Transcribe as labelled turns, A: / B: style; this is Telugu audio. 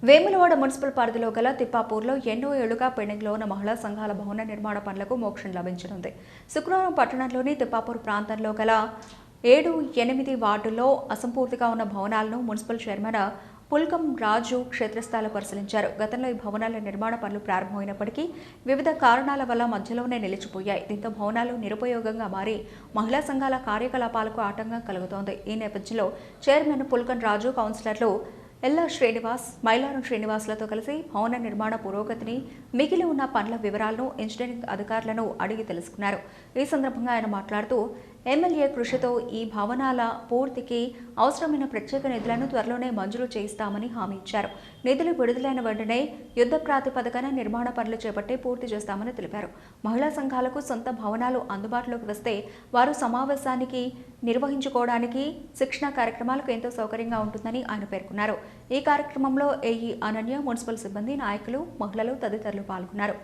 A: వేములవాడ మున్సిపల్ పరిధిలో గల తిప్పాపూర్లో ఎన్నో ఏళ్లుగా పెండింగ్లో ఉన్న మహిళా సంఘాల భవన నిర్మాణ పనులకు మోక్షం లభించనుంది. శుక్రవారం పట్టణంలోని తిప్పాపూర్ ప్రాంతంలో గల 7-8 వార్డుల్లో అసంపూర్తిగా ఉన్న భవనాలను మున్సిపల్ చైర్మన్ పుల్కం రాజు క్షేత్రస్థాయిలో పరిశీలించారు. గతంలో ఈ భవనాల నిర్మాణ పనులు ప్రారంభమైనప్పటికీ వివిధ కారణాల వల్ల మధ్యలోనే నిలిచిపోయాయి. దీంతో భవనాలు నిరుపయోగంగా మారి మహిళా సంఘాల కార్యకలాపాలకు ఆటంకం కలుగుతోంది. ఈ నేపథ్యంలో చైర్మన్ పుల్కం రాజు, కౌన్సిలర్లు ఎల్లా శ్రీనివాస్, మైలారం శ్రీనివాసులతో కలిసి భవన నిర్మాణ పురోగతిని, మిగిలి ఉన్న పనుల వివరాలను ఇంజనీరింగ్ అధికారులను అడిగి తెలుసుకున్నారు. ఈ సందర్భంగా ఆయన మాట్లాడుతూ ఎమ్మెల్యే కృషితో ఈ భవనాల పూర్తికి అవసరమైన ప్రత్యేక నిధులను త్వరలోనే మంజూరు చేయిస్తామని హామీ ఇచ్చారు. నిధులు విడుదలైన వెంటనే యుద్ధ ప్రాతిపదికన నిర్మాణ పనులు చేపట్టి పూర్తి చేస్తామని తెలిపారు. మహిళా సంఘాలకు సొంత భవనాలు అందుబాటులోకి వస్తే వారు సమావేశానికి నిర్వహించుకోవడానికి, శిక్షణ కార్యక్రమాలకు ఎంతో సౌకర్యంగా ఉంటుందని ఆయన పేర్కొన్నారు. ఈ కార్యక్రమంలో ఏఈ అనన్య, మున్సిపల్ సిబ్బంది, నాయకులు, మహిళలు తదితరులు పాల్గొన్నారు.